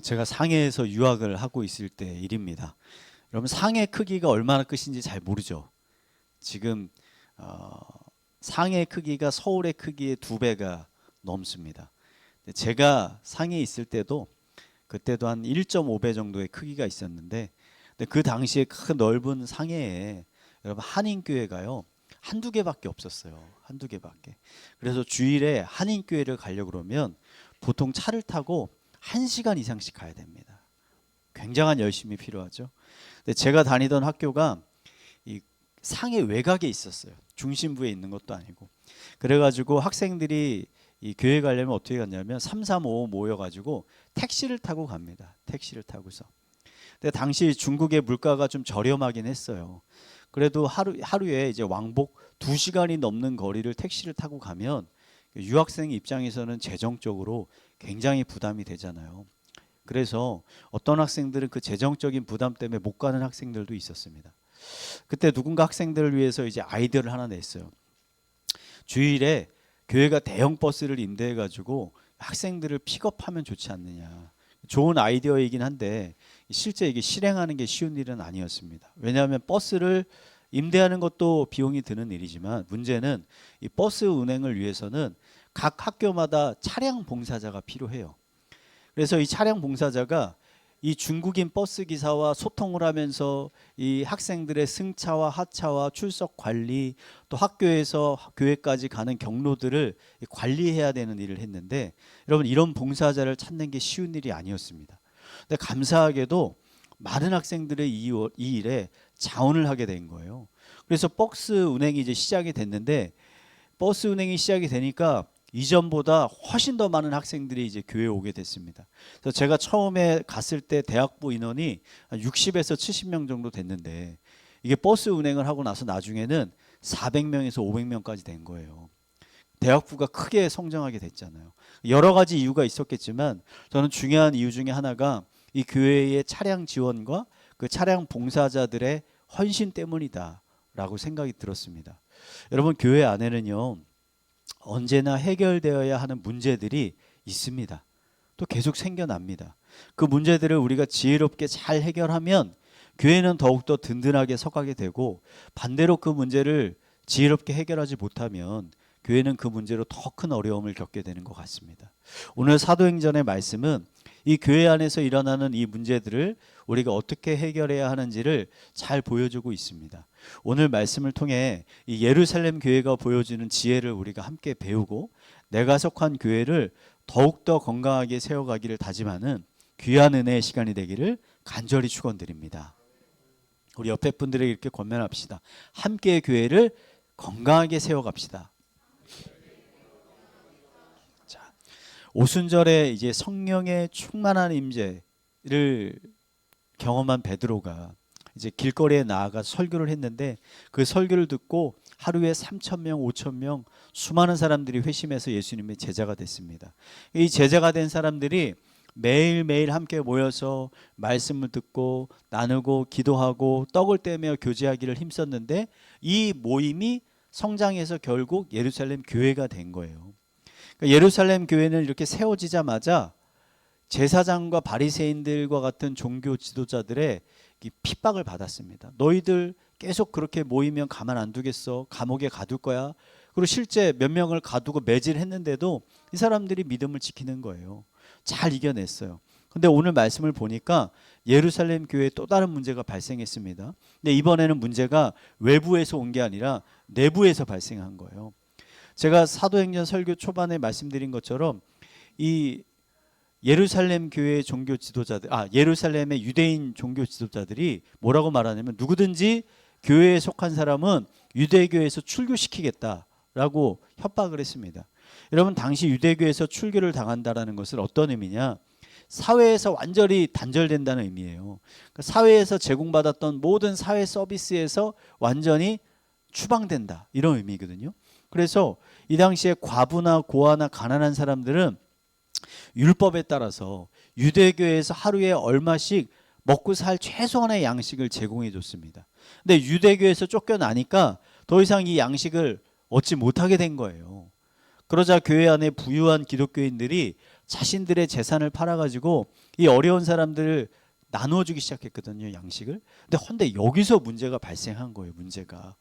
제가 상해에서 유학을 하고 있을 때 일입니다. 여러분 상해 크기가 얼마나 끝인지 잘 모르죠. 지금 상해 크기가 서울의 크기의 2배가 넘습니다. 제가 상해에 있을 때도 그때도 한 1.5배 정도의 크기가 있었는데 근데 그 당시에 큰 넓은 상해에 여러분 한인교회가요 한두 개밖에 없었어요. 한두 개밖에. 그래서 주일에 한인교회를 가려고 그러면 보통 차를 타고 1시간 이상씩 가야 됩니다. 굉장한 열심이 필요하죠. 근데 제가 다니던 학교가 이 상해 외곽에 있었어요. 중심부에 있는 것도 아니고. 그래가지고 학생들이 이 교회 가려면 어떻게 갔냐면 3, 3, 5 모여가지고 택시를 타고 갑니다. 택시를 타고서. 근데 당시 중국의 물가가 좀 저렴하긴 했어요. 그래도 하루에 이제 왕복 2시간이 넘는 거리를 택시를 타고 가면 유학생 입장에서는 재정적으로 굉장히 부담이 되잖아요. 그래서 어떤 학생들은 그 재정적인 부담 때문에 못 가는 학생들도 있었습니다. 그때 누군가 학생들을 위해서 이제 아이디어를 하나 냈어요. 주일에 교회가 대형 버스를 임대해 가지고 학생들을 픽업하면 좋지 않느냐. 좋은 아이디어이긴 한데 실제 이게 실행하는 게 쉬운 일은 아니었습니다. 왜냐하면 버스를 임대하는 것도 비용이 드는 일이지만 문제는 이 버스 운행을 위해서는 각 학교마다 차량 봉사자가 필요해요. 그래서 이 차량 봉사자가 이 중국인 버스 기사와 소통을 하면서 이 학생들의 승차와 하차와 출석 관리 또 학교에서 교회까지 가는 경로들을 관리해야 되는 일을 했는데 여러분 이런 봉사자를 찾는 게 쉬운 일이 아니었습니다. 근데 감사하게도 많은 학생들의 이 일에 자원을 하게 된 거예요. 그래서 버스 운행이 이제 시작이 됐는데 버스 운행이 시작이 되니까 이전보다 훨씬 더 많은 학생들이 이제 교회에 오게 됐습니다. 그래서 제가 처음에 갔을 때 대학부 인원이 한 60에서 70명 정도 됐는데 이게 버스 운행을 하고 나서 나중에는 400명에서 500명까지 된 거예요. 대학부가 크게 성장하게 됐잖아요. 여러 가지 이유가 있었겠지만 저는 중요한 이유 중에 하나가 이 교회의 차량 지원과 그 차량 봉사자들의 헌신 때문이다라고 생각이 들었습니다. 여러분 교회 안에는요. 언제나 해결되어야 하는 문제들이 있습니다. 또 계속 생겨납니다. 그 문제들을 우리가 지혜롭게 잘 해결하면 교회는 더욱더 든든하게 서가게 되고 반대로 그 문제를 지혜롭게 해결하지 못하면 교회는 그 문제로 더 큰 어려움을 겪게 되는 것 같습니다. 오늘 사도행전의 말씀은 이 교회 안에서 일어나는 이 문제들을 우리가 어떻게 해결해야 하는지를 잘 보여주고 있습니다. 오늘 말씀을 통해 이 예루살렘 교회가 보여주는 지혜를 우리가 함께 배우고 내가 속한 교회를 더욱더 건강하게 세워가기를 다짐하는 귀한 은혜의 시간이 되기를 간절히 축원드립니다. 우리 옆에 분들에게 이렇게 권면합시다. 함께 교회를 건강하게 세워갑시다. 오순절에 이제 성령의 충만한 임재를 경험한 베드로가 이제 길거리에 나아가 설교를 했는데 그 설교를 듣고 하루에 3,000명, 5,000명 수많은 사람들이 회심해서 예수님의 제자가 됐습니다. 이 제자가 된 사람들이 매일매일 함께 모여서 말씀을 듣고 나누고 기도하고 떡을 떼며 교제하기를 힘썼는데 이 모임이 성장해서 결국 예루살렘 교회가 된 거예요. 예루살렘 교회는 이렇게 세워지자마자 제사장과 바리새인들과 같은 종교 지도자들의 핍박을 받았습니다. 너희들 계속 그렇게 모이면 가만 안 두겠어? 감옥에 가둘 거야? 그리고 실제 몇 명을 가두고 매질했는데도 이 사람들이 믿음을 지키는 거예요. 잘 이겨냈어요. 근데 오늘 말씀을 보니까 예루살렘 교회에 또 다른 문제가 발생했습니다. 근데 이번에는 문제가 외부에서 온 게 아니라 내부에서 발생한 거예요. 제가 사도행전 설교 초반에 말씀드린 것처럼 이 예루살렘 교회의 종교 지도자들, 예루살렘의 유대인 종교 지도자들이 뭐라고 말하냐면 누구든지 교회에 속한 사람은 유대교에서 출교시키겠다라고 협박을 했습니다. 여러분 당시 유대교에서 출교를 당한다라는 것은 어떤 의미냐? 사회에서 완전히 단절된다는 의미예요. 그러니까 사회에서 제공받았던 모든 사회 서비스에서 완전히 추방된다 이런 의미거든요. 그래서 이 당시에 과부나 고아나 가난한 사람들은 율법에 따라서 유대교에서 하루에 얼마씩 먹고 살 최소한의 양식을 제공해 줬습니다. 근데 유대교에서 쫓겨나니까 더 이상 이 양식을 얻지 못하게 된 거예요. 그러자 교회 안에 부유한 기독교인들이 자신들의 재산을 팔아가지고 이 어려운 사람들을 나누어주기 시작했거든요, 양식을. 근데 여기서 문제가 발생한 거예요. 문제가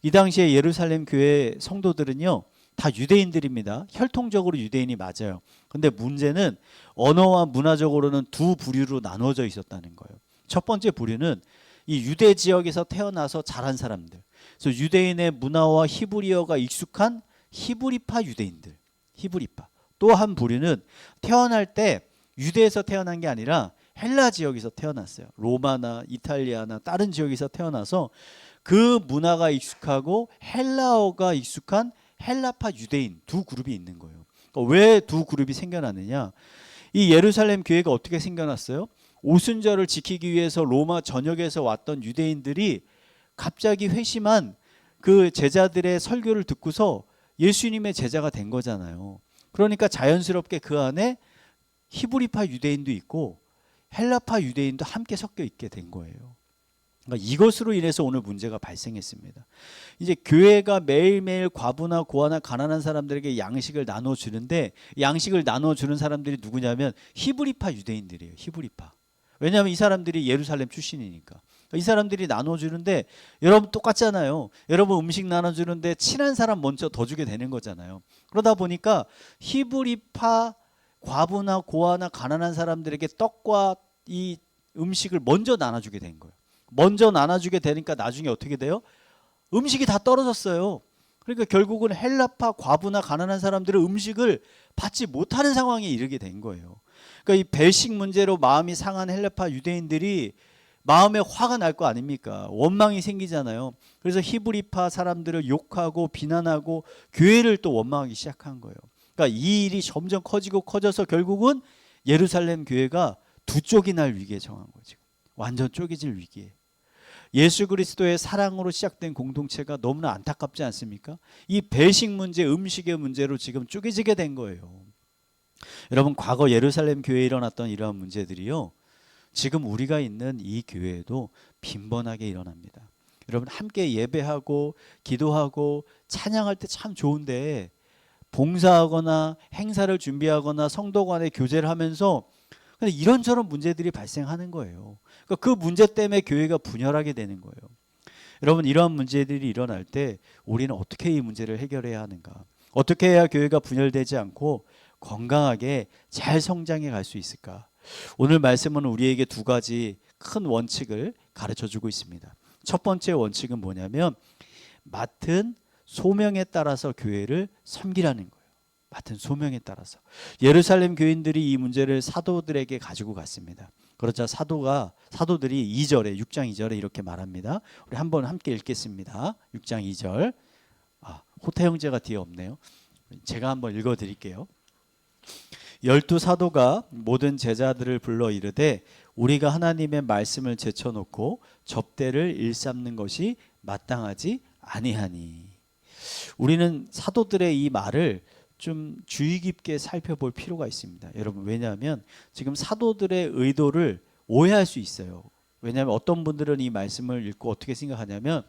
이 당시에 예루살렘 교회 성도들은요 다 유대인들입니다. 혈통적으로 유대인이 맞아요. 근데 문제는 언어와 문화적으로는 두 부류로 나누어져 있었다는 거예요. 첫 번째 부류는 이 유대 지역에서 태어나서 자란 사람들, 그래서 유대인의 문화와 히브리어가 익숙한 히브리파 유대인들, 히브리파. 또 한 부류는 태어날 때 유대에서 태어난 게 아니라 헬라 지역에서 태어났어요. 로마나 이탈리아나 다른 지역에서 태어나서 그 문화가 익숙하고 헬라어가 익숙한 헬라파 유대인 두 그룹이 있는 거예요. 그러니까 왜 두 그룹이 생겨났느냐? 이 예루살렘 교회가 어떻게 생겨났어요? 오순절을 지키기 위해서 로마 전역에서 왔던 유대인들이 갑자기 회심한 그 제자들의 설교를 듣고서 예수님의 제자가 된 거잖아요. 그러니까 자연스럽게 그 안에 히브리파 유대인도 있고 헬라파 유대인도 함께 섞여 있게 된 거예요. 그러니까 이것으로 인해서 오늘 문제가 발생했습니다. 이제 교회가 매일매일 과부나 고아나 가난한 사람들에게 양식을 나눠주는데, 양식을 나눠주는 사람들이 누구냐면 히브리파 유대인들이에요. 히브리파. 왜냐하면 이 사람들이 예루살렘 출신이니까. 이 사람들이 나눠주는데, 여러분 똑같잖아요. 여러분 음식 나눠주는데 친한 사람 먼저 더 주게 되는 거잖아요. 그러다 보니까 히브리파 과부나 고아나 가난한 사람들에게 떡과 이 음식을 먼저 나눠주게 된 거예요. 먼저 나눠주게 되니까 나중에 어떻게 돼요? 음식이 다 떨어졌어요. 그러니까 결국은 헬라파 과부나 가난한 사람들은 음식을 받지 못하는 상황에 이르게 된 거예요. 그러니까 이 배식 문제로 마음이 상한 헬라파 유대인들이 마음에 화가 날 거 아닙니까? 원망이 생기잖아요. 그래서 히브리파 사람들을 욕하고 비난하고 교회를 또 원망하기 시작한 거예요. 그러니까 이 일이 점점 커지고 커져서 결국은 예루살렘 교회가 두 쪽이 날 위기에 처한 거죠. 완전 쪼개질 위기에. 예수 그리스도의 사랑으로 시작된 공동체가 너무나 안타깝지 않습니까? 이 배식 문제, 음식의 문제로 지금 쪼개지게 된 거예요. 여러분, 과거 예루살렘 교회에 일어났던 이러한 문제들이요, 지금 우리가 있는 이 교회에도 빈번하게 일어납니다. 여러분, 함께 예배하고 기도하고 찬양할 때 참 좋은데 봉사하거나 행사를 준비하거나 성도 간의 교제를 하면서 근데 이런저런 문제들이 발생하는 거예요. 그러니까 그 문제 때문에 교회가 분열하게 되는 거예요. 여러분, 이러한 문제들이 일어날 때 우리는 어떻게 이 문제를 해결해야 하는가? 어떻게 해야 교회가 분열되지 않고 건강하게 잘 성장해 갈 수 있을까? 오늘 말씀은 우리에게 두 가지 큰 원칙을 가르쳐 주고 있습니다. 첫 번째 원칙은 뭐냐면 맡은 소명에 따라서 교회를 섬기라는 거예요. 맡은 소명에 따라서. 예루살렘 교인들이 이 문제를 사도들에게 가지고 갔습니다. 그러자 사도들이 2절에 6장 2절에 이렇게 말합니다. 우리 한번 함께 읽겠습니다. 6장 2절. 호태 형제가 뒤에 없네요. 제가 한번 읽어 드릴게요. 12사도가 모든 제자들을 불러 이르되 우리가 하나님의 말씀을 제쳐놓고 접대를 일삼는 것이 마땅하지 아니하니. 우리는 사도들의 이 말을 좀 주의 깊게 살펴볼 필요가 있습니다. 여러분, 왜냐하면 지금 사도들의 의도를 오해할 수 있어요. 왜냐하면 어떤 분들은 이 말씀을 읽고 어떻게 생각하냐면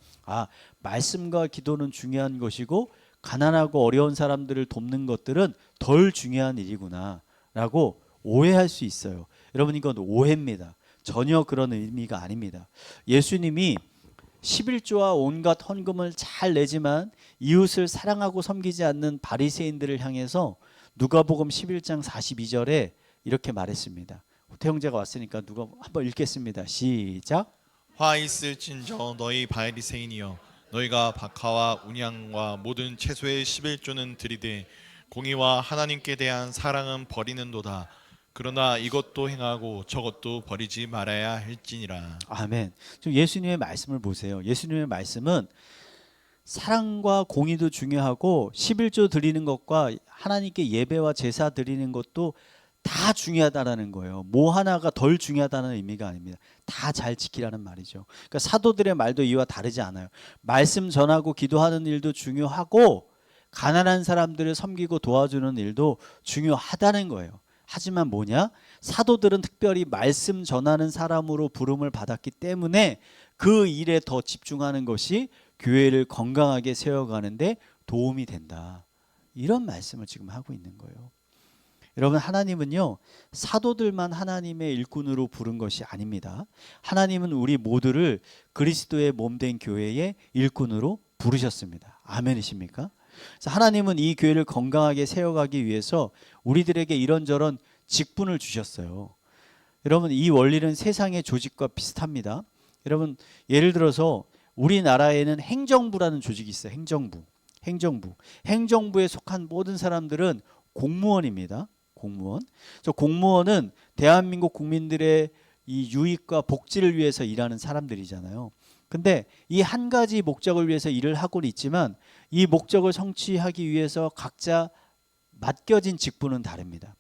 말씀과 기도는 중요한 것이고 가난하고 어려운 사람들을 돕는 것들은 덜 중요한 일이구나 라고 오해할 수 있어요. 여러분, 이건 오해입니다. 전혀 그런 의미가 아닙니다. 예수님이 11조와 온갖 헌금을 잘 내지만 이웃을 사랑하고 섬기지 않는 바리새인들을 향해서 누가복음 11장 42절에 이렇게 말했습니다. 태형제가 왔으니까 누가 한번 읽겠습니다. 시작. 화 있을진저 너희 바리새인이여, 너희가 박하와 운양과 모든 채소의 11조는 드리되 공의와 하나님께 대한 사랑은 버리는도다. 그러나 이것도 행하고 저것도 버리지 말아야 할지니라. 아멘. 좀 예수님의 말씀을 보세요. 예수님의 말씀은 사랑과 공의도 중요하고 11조 드리는 것과 하나님께 예배와 제사 드리는 것도 다 중요하다라는 거예요. 뭐 하나가 덜 중요하다는 의미가 아닙니다. 다 잘 지키라는 말이죠. 그러니까 사도들의 말도 이와 다르지 않아요. 말씀 전하고 기도하는 일도 중요하고 가난한 사람들을 섬기고 도와주는 일도 중요하다는 거예요. 하지만 뭐냐? 사도들은 특별히 말씀 전하는 사람으로 부름을 받았기 때문에 그 일에 더 집중하는 것이 교회를 건강하게 세워가는데 도움이 된다. 이런 말씀을 지금 하고 있는 거예요. 여러분, 하나님은요, 사도들만 하나님의 일꾼으로 부른 것이 아닙니다. 하나님은 우리 모두를 그리스도의 몸된 교회의 일꾼으로 부르셨습니다. 아멘이십니까? 그래서 하나님은 이 교회를 건강하게 세워가기 위해서 우리들에게 이런저런 직분을 주셨어요. 여러분, 이 원리는 세상의 조직과 비슷합니다. 여러분, 예를 들어서 우리나라에는 행정부라는 조직이 있어요. 행정부에 속한 모든 사람들은 공무원입니다. 공무원. 저 공무원은 대한민국 국민들의 이 유익과 복지를 위해서 일하는 사람들이잖아요. 근데 이 한 가지 목적을 위해서 일을 하고는 있지만 이 목적을 성취하기 위해서 각자 맡겨진 직분은 다릅니다.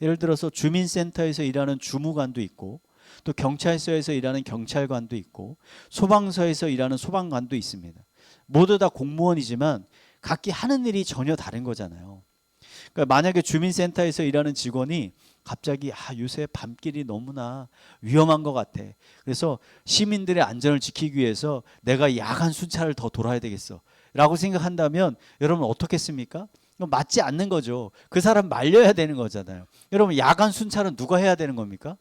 예를 들어서 주민센터에서 일하는 주무관도 있고, 또 경찰서에서 일하는 경찰관도 있고, 소방서에서 일하는 소방관도 있습니다. 모두 다 공무원이지만 각기 하는 일이 전혀 다른 거잖아요. 그러니까 만약에 주민센터에서 일하는 직원이 갑자기 요새 밤길이 너무나 위험한 것 같아. 그래서 시민들의 안전을 지키기 위해서 내가 야간 순찰을 더 돌아야 되겠어 라고 생각한다면 여러분 어떻겠습니까? 맞지 않는 거죠. 그 사람 말려야 되는 거잖아요. 여러분, 야간 순찰은 누가 해야 되는 겁니까?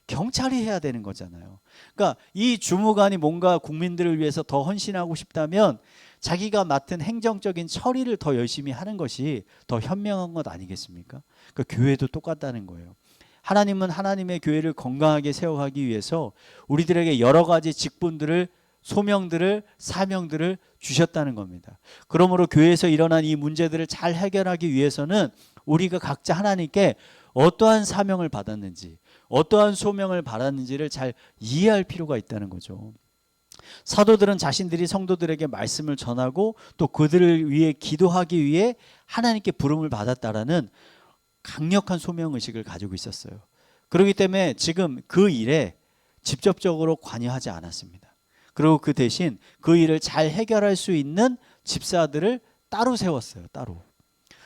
경찰이 해야 되는 거잖아요. 그러니까 이 주무관이 뭔가 국민들을 위해서 더 헌신하고 싶다면 자기가 맡은 행정적인 처리를 더 열심히 하는 것이 더 현명한 것 아니겠습니까? 그러니까 교회도 똑같다는 거예요. 하나님은 하나님의 교회를 건강하게 세워가기 위해서 우리들에게 여러 가지 직분들을, 소명들을, 사명들을 주셨다는 겁니다. 그러므로 교회에서 일어난 이 문제들을 잘 해결하기 위해서는 우리가 각자 하나님께 어떠한 사명을 받았는지, 어떠한 소명을 받았는지를 잘 이해할 필요가 있다는 거죠. 사도들은 자신들이 성도들에게 말씀을 전하고 또 그들을 위해 기도하기 위해 하나님께 부름을 받았다라는 강력한 소명의식을 가지고 있었어요. 그렇기 때문에 지금 그 일에 직접적으로 관여하지 않았습니다. 그리고 그 대신 그 일을 잘 해결할 수 있는 집사들을 따로 세웠어요. 따로.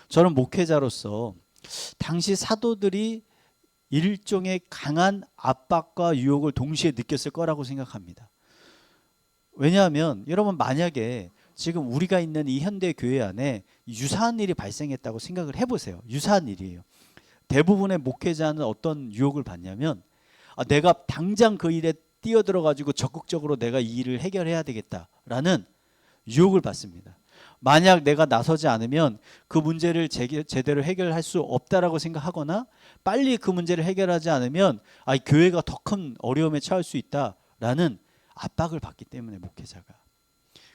저는 목회자로서 당시 사도들이 일종의 강한 압박과 유혹을 동시에 느꼈을 거라고 생각합니다. 왜냐하면 여러분, 만약에 지금 우리가 있는 이 현대 교회 안에 유사한 일이 발생했다고 생각을 해보세요. 유사한 일이에요. 대부분의 목회자는 어떤 유혹을 받냐면 내가 당장 그 일에 뛰어들어가지고 적극적으로 내가 이 일을 해결해야 되겠다라는 유혹을 받습니다. 만약 내가 나서지 않으면 그 문제를 제대로 해결할 수 없다라고 생각하거나 빨리 그 문제를 해결하지 않으면 교회가 더 큰 어려움에 처할 수 있다라는 압박을 받기 때문에 목회자가.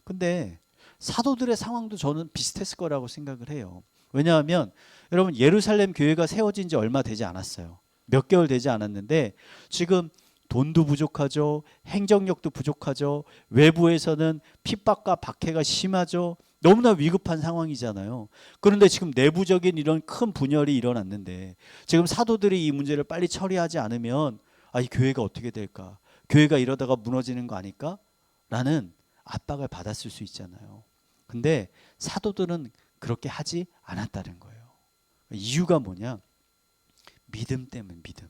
근데 사도들의 상황도 저는 비슷했을 거라고 생각을 해요. 왜냐하면 여러분, 예루살렘 교회가 세워진 지 얼마 되지 않았어요. 몇 개월 되지 않았는데 지금 돈도 부족하죠. 행정력도 부족하죠. 외부에서는 핍박과 박해가 심하죠. 너무나 위급한 상황이잖아요. 그런데 지금 내부적인 이런 큰 분열이 일어났는데 지금 사도들이 이 문제를 빨리 처리하지 않으면 이 교회가 어떻게 될까? 교회가 이러다가 무너지는 거 아닐까? 라는 압박을 받았을 수 있잖아요. 근데 사도들은 그렇게 하지 않았다는 거예요. 이유가 뭐냐? 믿음 때문에. 믿음.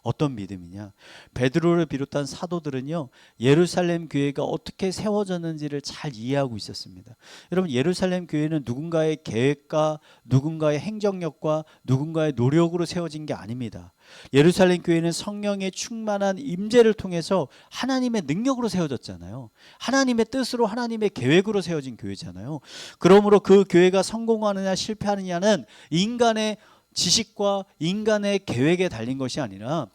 어떤 믿음이냐? 베드로를 비롯한 사도들은요, 예루살렘 교회가 어떻게 세워졌는지를 잘 이해하고 있었습니다. 여러분, 예루살렘 교회는 누군가의 계획과 누군가의 행정력과 누군가의 노력으로 세워진 게 아닙니다. 예루살렘 교회는 성령의 충만한 임재를 통해서 하나님의 능력으로 세워졌잖아요. 하나님의 뜻으로, 하나님의 계획으로 세워진 교회잖아요. 그러므로 그 교회가 성공하느냐 실패하느냐는 인간의 지식과 인간의 계획에 달린 것이 아니라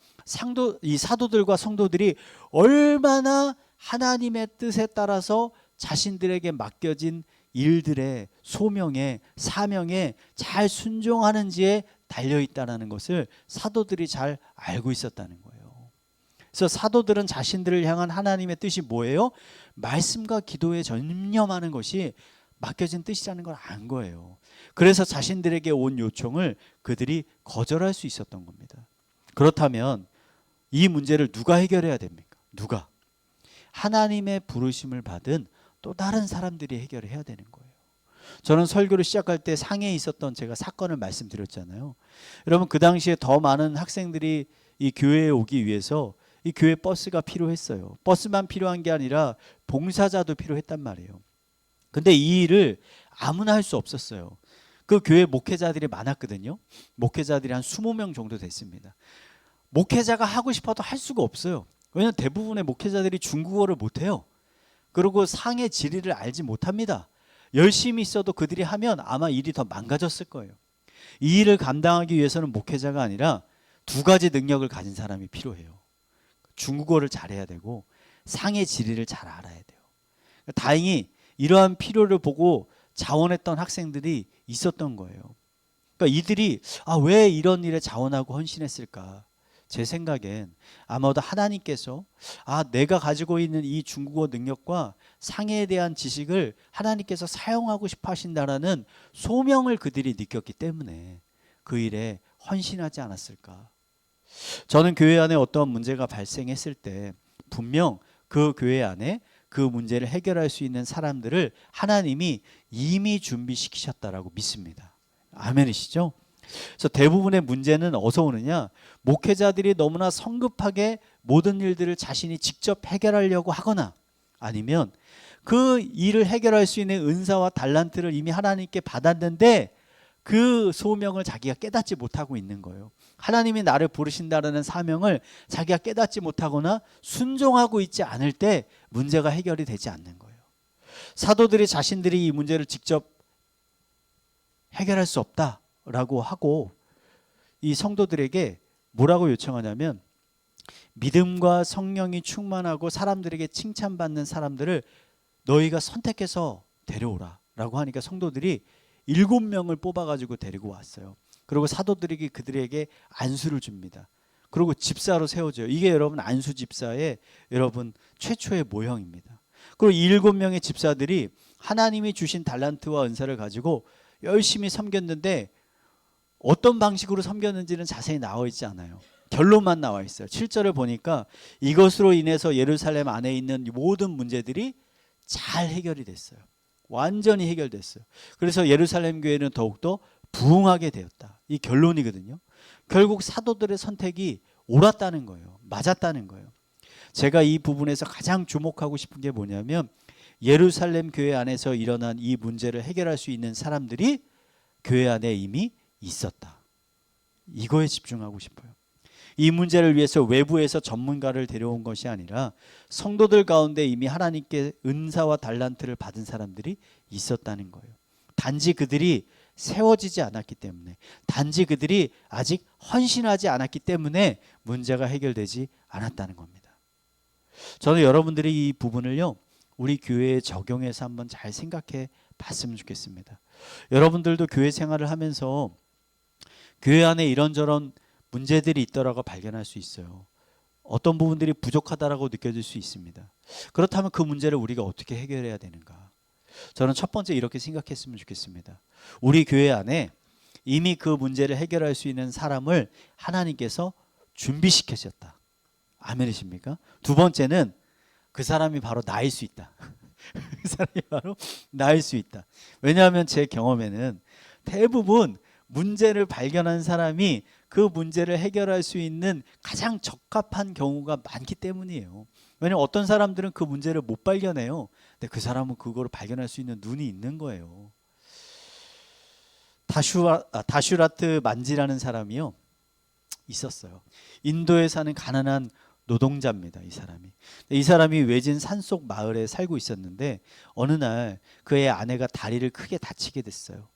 이 사도들과 성도들이 얼마나 하나님의 뜻에 따라서 자신들에게 맡겨진 일들의 소명에, 사명에 잘 순종하는지에 달려있다는 것을 사도들이 잘 알고 있었다는 거예요. 그래서 사도들은 자신들을 향한 하나님의 뜻이 뭐예요? 말씀과 기도에 전념하는 것이 맡겨진 뜻이라는 걸 안 거예요. 그래서 자신들에게 온 요청을 그들이 거절할 수 있었던 겁니다. 그렇다면 이 문제를 누가 해결해야 됩니까? 누가? 하나님의 부르심을 받은 또 다른 사람들이 해결해야 되는 거예요. 저는 설교를 시작할 때 상해에 있었던 제가 사건을 말씀드렸잖아요. 여러분, 그 당시에 더 많은 학생들이 이 교회에 오기 위해서 이 교회 버스가 필요했어요. 버스만 필요한 게 아니라 봉사자도 필요했단 말이에요. 근데 이 일을 아무나 할 수 없었어요. 그 교회 목회자들이 많았거든요. 목회자들이 한 20명 정도 됐습니다. 목회자가 하고 싶어도 할 수가 없어요. 왜냐하면 대부분의 목회자들이 중국어를 못해요. 그리고 상의 지리를 알지 못합니다. 열심히 있어도 그들이 하면 아마 일이 더 망가졌을 거예요. 이 일을 감당하기 위해서는 목회자가 아니라 두 가지 능력을 가진 사람이 필요해요. 중국어를 잘해야 되고 상의 지리를 잘 알아야 돼요. 다행히 이러한 필요를 보고 자원했던 학생들이 있었던 거예요. 그러니까 이들이 왜 이런 일에 자원하고 헌신했을까? 제 생각엔 아마도 하나님께서 내가 가지고 있는 이 중국어 능력과 상해에 대한 지식을 하나님께서 사용하고 싶어 하신다라는 소명을 그들이 느꼈기 때문에 그 일에 헌신하지 않았을까. 저는 교회 안에 어떤 문제가 발생했을 때 분명 그 교회 안에 그 문제를 해결할 수 있는 사람들을 하나님이 이미 준비시키셨다라고 믿습니다. 아멘이시죠? 그래서 대부분의 문제는 어디서 오느냐? 목회자들이 너무나 성급하게 모든 일들을 자신이 직접 해결하려고 하거나 아니면 그 일을 해결할 수 있는 은사와 달란트를 이미 하나님께 받았는데 그 소명을 자기가 깨닫지 못하고 있는 거예요. 하나님이 나를 부르신다라는 사명을 자기가 깨닫지 못하거나 순종하고 있지 않을 때 문제가 해결이 되지 않는 거예요. 사도들이 자신들이 이 문제를 직접 해결할 수 없다라고 하고 이 성도들에게 뭐라고 요청하냐면 믿음과 성령이 충만하고 사람들에게 칭찬받는 사람들을 너희가 선택해서 데려오라 라고 하니까 성도들이 7명을 뽑아가지고 데리고 왔어요. 그리고 사도들이 그들에게 안수를 줍니다. 그리고 집사로 세워져요. 이게 여러분 안수 집사의 여러분 최초의 모형입니다. 그리고 7명의 집사들이 하나님이 주신 달란트와 은사를 가지고 열심히 섬겼는데 어떤 방식으로 섬겼는지는 자세히 나와 있지 않아요. 결론만 나와 있어요. 7절을 보니까 이것으로 인해서 예루살렘 안에 있는 모든 문제들이 잘 해결이 됐어요. 완전히 해결됐어요. 그래서 예루살렘 교회는 더욱더 부흥하게 되었다. 이 결론이거든요. 결국 사도들의 선택이 옳았다는 거예요. 맞았다는 거예요. 제가 이 부분에서 가장 주목하고 싶은 게 뭐냐면 예루살렘 교회 안에서 일어난 이 문제를 해결할 수 있는 사람들이 교회 안에 이미 있었다. 이거에 집중하고 싶어요. 이 문제를 위해서 외부에서 전문가를 데려온 것이 아니라 성도들 가운데 이미 하나님께 은사와 달란트를 받은 사람들이 있었다는 거예요. 단지 그들이 세워지지 않았기 때문에, 단지 그들이 아직 헌신하지 않았기 때문에 문제가 해결되지 않았다는 겁니다. 저는 여러분들이 이 부분을요 우리 교회에 적용해서 한번 잘 생각해 봤으면 좋겠습니다. 여러분들도 교회 생활을 하면서 교회 안에 이런저런 문제들이 있더라고 발견할 수 있어요. 어떤 부분들이 부족하다라고 느껴질 수 있습니다. 그렇다면 그 문제를 우리가 어떻게 해결해야 되는가? 저는 첫 번째 이렇게 생각했으면 좋겠습니다. 우리 교회 안에 이미 그 문제를 해결할 수 있는 사람을 하나님께서 준비시키셨다. 아멘이십니까? 두 번째는 그 사람이 바로 나일 수 있다. 그 사람이 바로 나일 수 있다. 왜냐하면 제 경험에는 대부분 문제를 발견한 사람이 그 문제를 해결할 수 있는 가장 적합한 경우가 많기 때문이에요. 왜냐하면 어떤 사람들은 그 문제를 못 발견해요. 근데 그 사람은 그거를 발견할 수 있는 눈이 있는 거예요. 다슈라트 만지라는 사람이요 있었어요. 인도에 사는 가난한 노동자입니다. 이 사람이 외진 산속 마을에 살고 있었는데 어느 날 그의 아내가 다리를 크게 다치게 됐어요.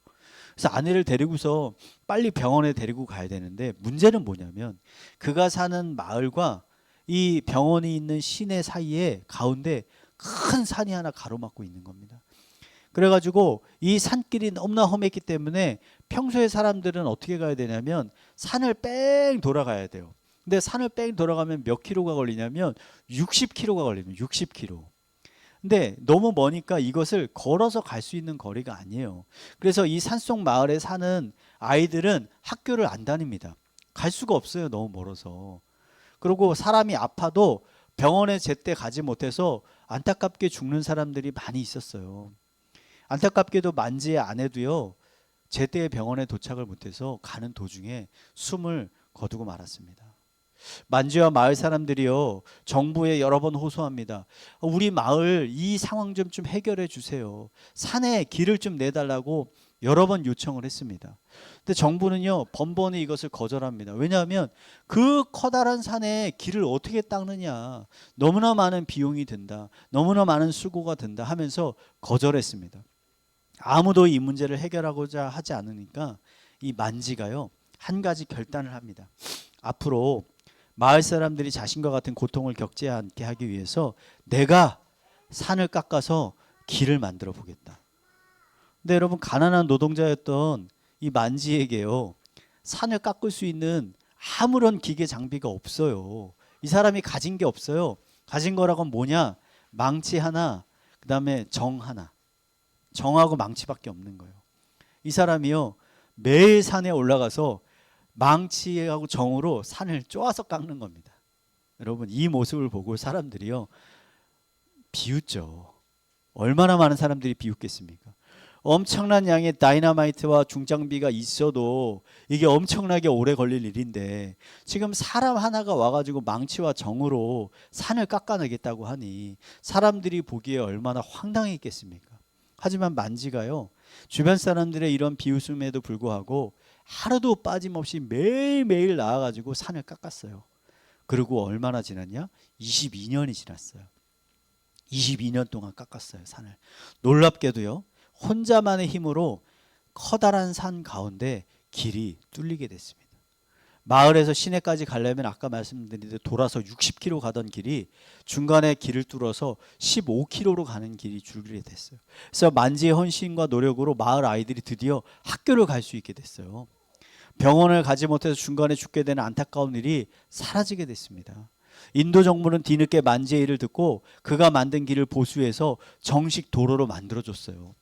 그래서 아내를 데리고서 빨리 병원에 데리고 가야 되는데 문제는 뭐냐면 그가 사는 마을과 이 병원이 있는 시내 사이에 가운데 큰 산이 하나 가로막고 있는 겁니다. 그래가지고 이 산길이 너무나 험했기 때문에 평소에 사람들은 어떻게 가야 되냐면 산을 뺑 돌아가야 돼요. 근데 산을 뺑 돌아가면 몇 킬로가 걸리냐면 60킬로가 걸립니다. 60킬로. 근데 너무 머니까 이것을 걸어서 갈 수 있는 거리가 아니에요. 그래서 이 산속 마을에 사는 아이들은 학교를 안 다닙니다. 갈 수가 없어요. 너무 멀어서. 그리고 사람이 아파도 병원에 제때 가지 못해서 안타깝게 죽는 사람들이 많이 있었어요. 안타깝게도 만지의 아내도요. 제때 병원에 도착을 못해서 가는 도중에 숨을 거두고 말았습니다. 만지와 마을 사람들이요 정부에 여러 번 호소합니다. 우리 마을 이 상황 좀 해결해 주세요. 산에 길을 좀 내달라고 여러 번 요청을 했습니다. 근데 정부는요 번번이 이것을 거절합니다. 왜냐하면 그 커다란 산에 길을 어떻게 닦느냐, 너무나 많은 비용이 든다, 너무나 많은 수고가 든다 하면서 거절했습니다. 아무도 이 문제를 해결하고자 하지 않으니까 이 만지가요 한 가지 결단을 합니다. 앞으로 마을 사람들이 자신과 같은 고통을 겪지 않게 하기 위해서 내가 산을 깎아서 길을 만들어 보겠다. 근데 여러분, 가난한 노동자였던 이 만지에게요 산을 깎을 수 있는 아무런 기계 장비가 없어요. 이 사람이 가진 게 없어요. 가진 거라곤 뭐냐? 망치 하나, 그 다음에 정 하나. 정하고 망치밖에 없는 거예요. 이 사람이요 매일 산에 올라가서 망치하고 정으로 산을 쪼아서 깎는 겁니다. 여러분, 이 모습을 보고 사람들이요 비웃죠. 얼마나 많은 사람들이 비웃겠습니까? 엄청난 양의 다이너마이트와 중장비가 있어도 이게 엄청나게 오래 걸릴 일인데 지금 사람 하나가 와가지고 망치와 정으로 산을 깎아내겠다고 하니 사람들이 보기에 얼마나 황당했겠습니까? 하지만 만지가요 주변 사람들의 이런 비웃음에도 불구하고 하루도 빠짐없이 매일매일 나와가지고 산을 깎았어요. 그리고 얼마나 지났냐? 22년이 지났어요. 22년 동안 깎았어요, 산을. 놀랍게도요 혼자만의 힘으로 커다란 산 가운데 길이 뚫리게 됐습니다. 마을에서 시내까지 가려면 아까 말씀드린 대로 돌아서 60km 가던 길이 중간에 길을 뚫어서 15km로 가는 길이 줄게 됐어요. 그래서 만지의 헌신과 노력으로 마을 아이들이 드디어 학교를 갈 수 있게 됐어요. 병원을 가지 못해서 중간에 죽게 되는 안타까운 일이 사라지게 됐습니다. 인도 정부는 뒤늦게 만지의 일을 듣고 그가 만든 길을 보수해서 정식 도로로 만들어줬어요.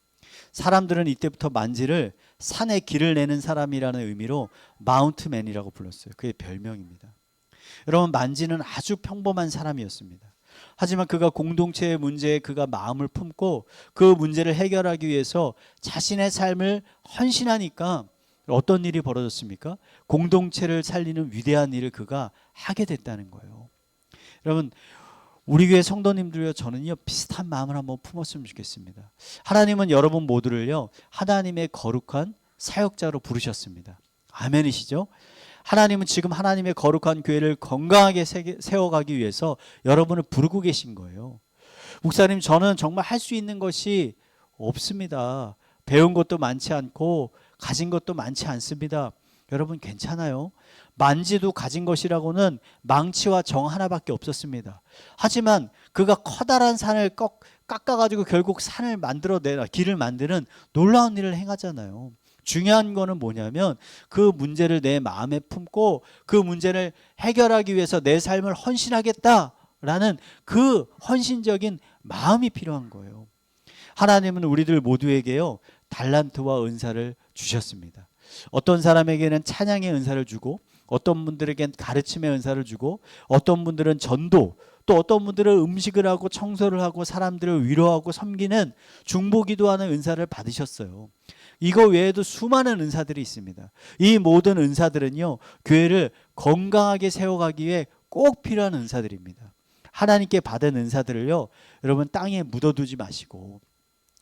사람들은 이때부터 만지를 산에 길을 내는 사람이라는 의미로 마운트맨이라고 불렀어요. 그게 별명입니다. 여러분, 만지는 아주 평범한 사람이었습니다. 하지만 그가 공동체의 문제에 그가 마음을 품고 그 문제를 해결하기 위해서 자신의 삶을 헌신하니까 어떤 일이 벌어졌습니까? 공동체를 살리는 위대한 일을 그가 하게 됐다는 거예요. 여러분, 우리 교회 성도님들과 저는요 비슷한 마음을 한번 품었으면 좋겠습니다. 하나님은 여러분 모두를요 하나님의 거룩한 사역자로 부르셨습니다. 아멘이시죠? 하나님은 지금 하나님의 거룩한 교회를 건강하게 세워가기 위해서 여러분을 부르고 계신 거예요. 목사님, 저는 정말 할 수 있는 것이 없습니다. 배운 것도 많지 않고 가진 것도 많지 않습니다. 여러분, 괜찮아요. 만지도 가진 것이라고는 망치와 정 하나밖에 없었습니다. 하지만 그가 커다란 산을 깎아가지고 결국 산을 만들어내라, 길을 만드는 놀라운 일을 행하잖아요. 중요한 거는 뭐냐면 그 문제를 내 마음에 품고 그 문제를 해결하기 위해서 내 삶을 헌신하겠다라는 그 헌신적인 마음이 필요한 거예요. 하나님은 우리들 모두에게요 달란트와 은사를 주셨습니다. 어떤 사람에게는 찬양의 은사를 주고 어떤 분들에겐 가르침의 은사를 주고 어떤 분들은 전도, 또 어떤 분들은 음식을 하고 청소를 하고 사람들을 위로하고 섬기는 중보기도하는 은사를 받으셨어요. 이거 외에도 수많은 은사들이 있습니다. 이 모든 은사들은요 교회를 건강하게 세워가기 위해 꼭 필요한 은사들입니다. 하나님께 받은 은사들을요 여러분 땅에 묻어두지 마시고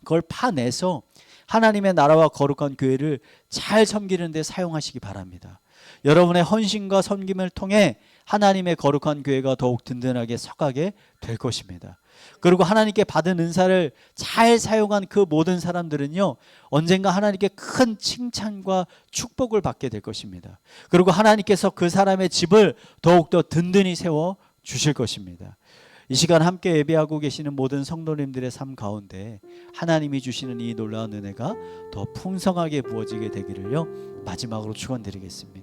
그걸 파내서 하나님의 나라와 거룩한 교회를 잘 섬기는 데 사용하시기 바랍니다. 여러분의 헌신과 섬김을 통해 하나님의 거룩한 교회가 더욱 든든하게 서가게 될 것입니다. 그리고 하나님께 받은 은사를 잘 사용한 그 모든 사람들은요 언젠가 하나님께 큰 칭찬과 축복을 받게 될 것입니다. 그리고 하나님께서 그 사람의 집을 더욱더 든든히 세워 주실 것입니다. 이 시간 함께 예배하고 계시는 모든 성도님들의 삶 가운데 하나님이 주시는 이 놀라운 은혜가 더 풍성하게 부어지게 되기를요 마지막으로 축원드리겠습니다.